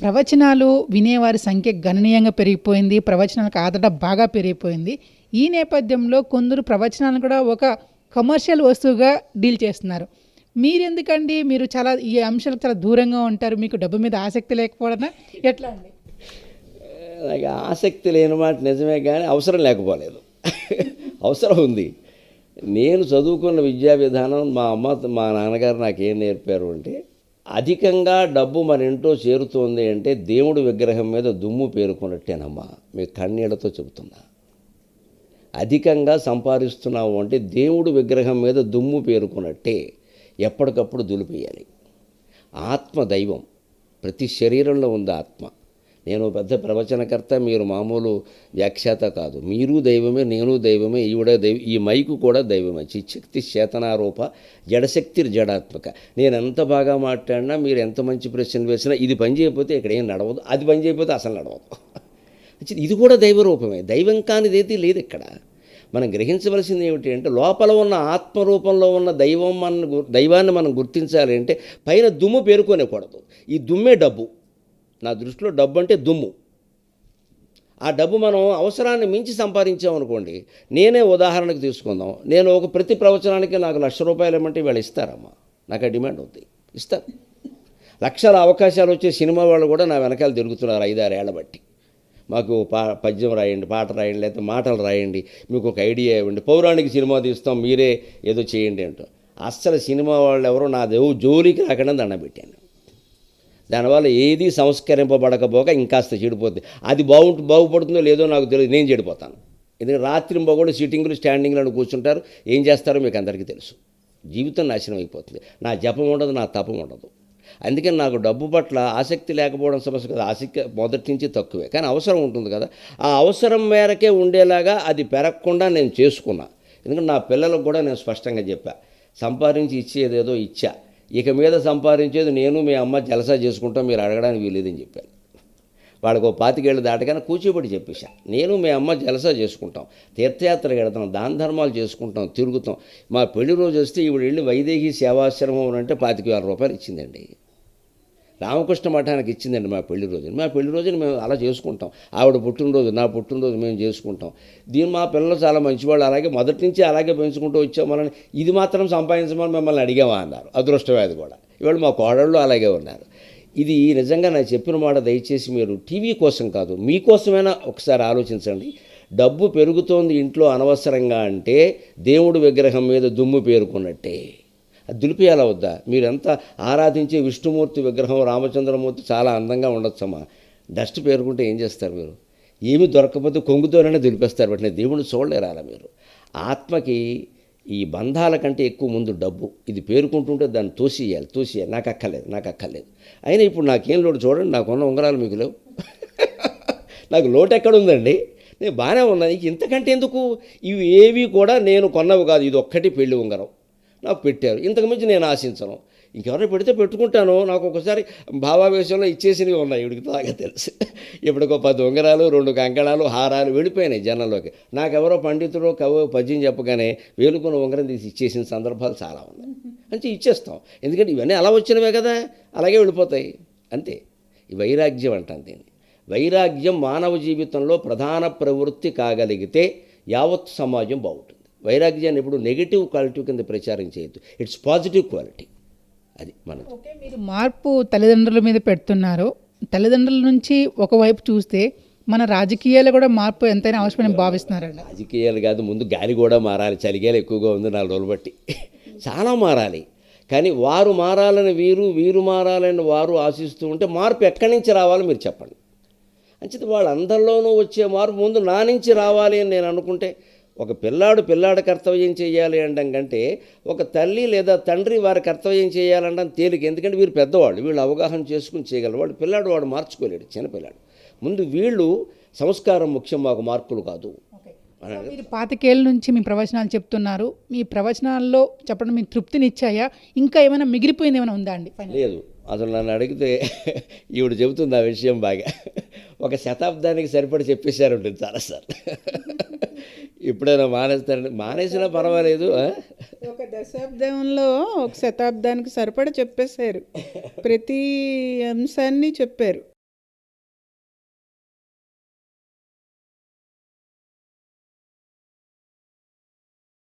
ప్రవచనాలు వినేవారి సంఖ్య గణనీయంగా పెరిగిపోయింది. ప్రవచనాలకు ఆదరణ బాగా పెరిగిపోయింది. ఈ నేపథ్యంలో కొందరు ప్రవచనాలను కూడా ఒక కమర్షియల్ వస్తువుగా డీల్ చేస్తున్నారు. మీరెందుకండి? మీరు చాలా ఈ అంశాలకు చాలా దూరంగా ఉంటారు. మీకు డబ్బు మీద ఆసక్తి లేకపోవడనా? ఎట్లా అండి? నాకు ఆసక్తి లేని మాట నిజమే, కానీ అవసరం లేకపోలేదు. అవసరం ఉంది. నేను చదువుకున్న విద్యా విధానం, మా అమ్మ మా నాన్నగారు నాకేం నేర్పారు అంటే, అధికంగా డబ్బు మన ఇంట్లో చేరుతోంది అంటే దేవుడి విగ్రహం మీద దుమ్ము పేరుకున్నట్టేనమ్మా. మీకు కన్నీళ్లతో చెబుతున్నా. అధికంగా సంపాదిస్తున్నావు అంటే దేవుడి విగ్రహం మీద దుమ్ము పేరుకున్నట్టే. ఎప్పటికప్పుడు దులిపేయాలి. ఆత్మ దైవం. ప్రతి శరీరంలో ఉంది ఆత్మ. నేను పెద్ద ప్రవచనకర్త, మీరు మామూలు వ్యాఖ్యాత కాదు. మీరు దైవమే, నేను దైవమే, ఈవిడ దైవం. ఈ మైకు కూడా దైవమే. చిచ్చక్తి చేతనారూప, జడశక్తి జడాత్మక. నేను ఎంత బాగా మాట్లాడినా, మీరు ఎంత మంచి ప్రశ్నలు వేసినా, ఇది పని చేయకపోతే ఇక్కడ ఏం నడవదు, అది పని చేయకపోతే అసలు నడవదు. ఇది కూడా దైవరూపమే. దైవం కానిది ఏది లేదు ఇక్కడ. మనం గ్రహించవలసింది ఏమిటి అంటే, లోపల ఉన్న ఆత్మరూపంలో ఉన్న దైవాన్ని మనం గుర్తించాలి అంటే పైన దుమ్ము పేరుకోనేకూడదు. ఈ దుమ్మే డబ్బు. నా దృష్టిలో డబ్బు అంటే దుమ్ము. ఆ డబ్బు మనం అవసరాన్ని మించి సంపాదించామనుకోండి. నేనే ఉదాహరణకు తీసుకుందాం. నేను ఒక ప్రతి ప్రవచనానికి నాకు ₹1,00,000 ఇవ్వమంటే వీళ్ళు ఇస్తారమ్మా. నాకు ఆ డిమాండ్ ఉంది, ఇస్తారు. లక్షల అవకాశాలు వచ్చే సినిమా వాళ్ళు కూడా నా వెనకాల తిరుగుతున్నారు 5-6 ఏళ్ల బట్టి. మాకు పద్యం రాయండి, పాట రాయండి, లేకపోతే మాటలు రాయండి, మీకు ఒక ఐడియా ఇవ్వండి, పౌరాణిక సినిమా తీస్తాం, మీరే ఏదో చేయండి అంటూ. అస్సలు సినిమా వాళ్ళు ఎవరో నా జోలికి రాకుండా దండం పెట్టాను. దానివల్ల ఏది సంస్కరింపబడకపోగా ఇంకాస్త చెడిపోద్ది. అది బాగుపడుతుందో లేదో నాకు తెలియదు, నేను చెడిపోతాను. ఎందుకంటే రాత్రింబగళ్ళు సిట్టింగ్లు స్టాండింగ్లను కూర్చుంటారు. ఏం చేస్తారో మీకు అందరికీ తెలుసు. జీవితం నాశనం అయిపోతుంది. నా జపం ఉండదు, నా తపం ఉండదు. అందుకని నాకు డబ్బు పట్ల ఆసక్తి లేకపోవడం సమస్య కదా. ఆసక్తి మొదటి నుంచి తక్కువే, కానీ అవసరం ఉంటుంది కదా. ఆ అవసరం మేరకే ఉండేలాగా అది పెరగకుండా నేను చేసుకున్నా. ఎందుకంటే నా పిల్లలకు కూడా నేను స్పష్టంగా చెప్పా, సంపాదించి ఇచ్చేదేదో ఇచ్చా, ఇక మీద సంపాదించేది నేను మీ అమ్మ జలసా చేసుకుంటాం, మీరు అడగడానికి వీలేదని చెప్పాను. వాళ్ళకు 25 ఏళ్ళు దాటగానే కూర్చోబెట్టి చెప్పేశా, నేను మీ అమ్మ జలసా చేసుకుంటాం, తీర్థయాత్రకి వెళతాం, దాన ధర్మాలు చేసుకుంటాం, తిరుగుతాం. మా పెళ్లి రోజు వస్తే ఈవిడ వెళ్ళి వైదేహి సేవాశ్రమం అంటే ₹25,000 ఇచ్చిందండి. రామకృష్ణ మఠానికి ఇచ్చిందండి మా పెళ్లి రోజుని. మా పెళ్లి రోజుని మేము అలా చేసుకుంటాం. ఆవిడ పుట్టినరోజు, నా పుట్టినరోజు మేము చేసుకుంటాం. దీని మా పిల్లలు చాలా మంచివాళ్ళు, అలాగే మొదటి నుంచి అలాగే పెంచుకుంటూ వచ్చామని, ఇది మాత్రం సంపాదించమని మిమ్మల్ని అడిగామా అన్నారు. అదృష్టమేది కూడా. ఇవాళ మా కోడళ్ళు అలాగే ఉన్నారు. ఇది నిజంగా నాకు చెప్పిన మాట దయచేసి మీరు టీవీ కోసం కాదు, మీకోసమైనా ఒకసారి ఆలోచించండి. డబ్బు పెరుగుతోంది ఇంట్లో అనవసరంగా అంటే దేవుడి విగ్రహం మీద దుమ్ము పేరుకున్నట్టే. అది దులిపేయాలా వద్దా? మీరెంత ఆరాధించే విష్ణుమూర్తి విగ్రహం, రామచంద్రమూర్తి చాలా అందంగా ఉండొచ్చమ్మా. డస్ట్ పేరుకుంటే ఏం చేస్తారు మీరు? ఏమి దొరకకపోతే కొంగుతోనే దులిపేస్తారు. బట్ దేవుడిని చూడలేరాలా మీరు? ఆత్మకి ఈ బంధాల కంటే ఎక్కువ ముందు డబ్బు. ఇది పేరుకుంటుంటే దాన్ని తోసియాలి. నాకు అక్కర్లేదు. అయినా ఇప్పుడు నాకేం లోటు చూడండి, నాకున్న ఉంగరాలు మీకు లేవు. నాకు లోటు ఎక్కడుందండి? నేను బాగానే ఉన్నాను. ఇంతకంటే ఎందుకు? ఇవి ఏవి కూడా నేను కొన్నవి కాదు. ఇది ఒక్కటి పెళ్లి ఉంగరం నాకు పెట్టారు. ఇంతకుమించి నేను ఆశించను. ఇంకెవరైనా పెడితే పెట్టుకుంటాను. నాకు ఒకసారి భావావేశంలో ఇచ్చేసినవి ఉన్నాయి, ఇవిడికి బాగా తెలుసు. ఇప్పటికో 10 ఉంగరాలు, 2 కంకణాలు, హారాలు వెళ్ళిపోయినాయి జనంలోకి. నాకెవరో పండితుడో కవో పద్యం చెప్పగానే వేలుకొని ఉంగరం తీసి ఇచ్చేసిన సందర్భాలు చాలా ఉన్నాయి. అంటే ఇచ్చేస్తాం, ఎందుకంటే ఇవన్నీ అలా వచ్చినవే కదా, అలాగే వెళ్ళిపోతాయి అంతే. ఈ వైరాగ్యం అంటాను దీన్ని. వైరాగ్యం మానవ జీవితంలో ప్రధాన ప్రవృత్తి కాగలిగితే యావత్ సమాజం బాగుంటుంది. వైరాగ్యాన్ని ఇప్పుడు నెగిటివ్ క్వాలిటీ కింద ప్రచారం చేయొద్దు. It's positive quality. అది మనది. ఓకే, మీరు మార్పు తల్లిదండ్రుల మీద పెడుతున్నారు. తల్లిదండ్రుల నుంచి ఒకవైపు చూస్తే మన రాజకీయాలు కూడా మార్పు ఎంతైనా అవసరమని భావిస్తున్నారండి. రాజకీయాలు కాదు, ముందు గాలి కూడా మారాలి. చలిగాలి ఎక్కువగా ఉంది 4 రోజులు బట్టి. చాలా మారాలి. కానీ వారు మారాలని వీరు మారాలని వారు ఆశిస్తూ ఉంటే మార్పు ఎక్కడి నుంచి రావాలో మీరు చెప్పండి. అంచేది వాళ్ళందరిలోనూ వచ్చే మార్పు ముందు నా నుంచి రావాలి అని నేను అనుకుంటే, ఒక పిల్లాడు కర్తవ్యం చేయాలి అనడం కంటే ఒక తల్లి లేదా తండ్రి వారి కర్తవ్యం చేయాలనడం తేలిక. ఎందుకంటే వీరు పెద్దవాళ్ళు, వీళ్ళు అవగాహన చేసుకుని చేయగలరు. వాడు మార్చుకోలేడు, చిన్నపిల్లాడు. ముందు వీళ్ళు సంస్కారం ముఖ్యం, మాకు మార్కులు కాదు. మీరు 25 ఏళ్ళ నుంచి మీ ప్రవచనాలు చెప్తున్నారు. మీ ప్రవచనాల్లో చెప్పడం మీకు తృప్తినిచ్చాయా? ఇంకా ఏమైనా మిగిలిపోయింది ఏమైనా ఉందా అండి? లేదు, అసలు నన్ను అడిగితే ఈవిడ చెబుతుంది ఆ విషయం బాగా. 1 శతాబ్దానికి సరిపడి చెప్పేశారు ఉంటుంది చాలాసార్లు. ఎప్పుడైనా మానేసినా పర్వాలేదు. 1 దశాబ్దంలో 1 శతాబ్దానికి సరిపడ చెప్పేశారు. ప్రతి అంశాన్ని చెప్పారు.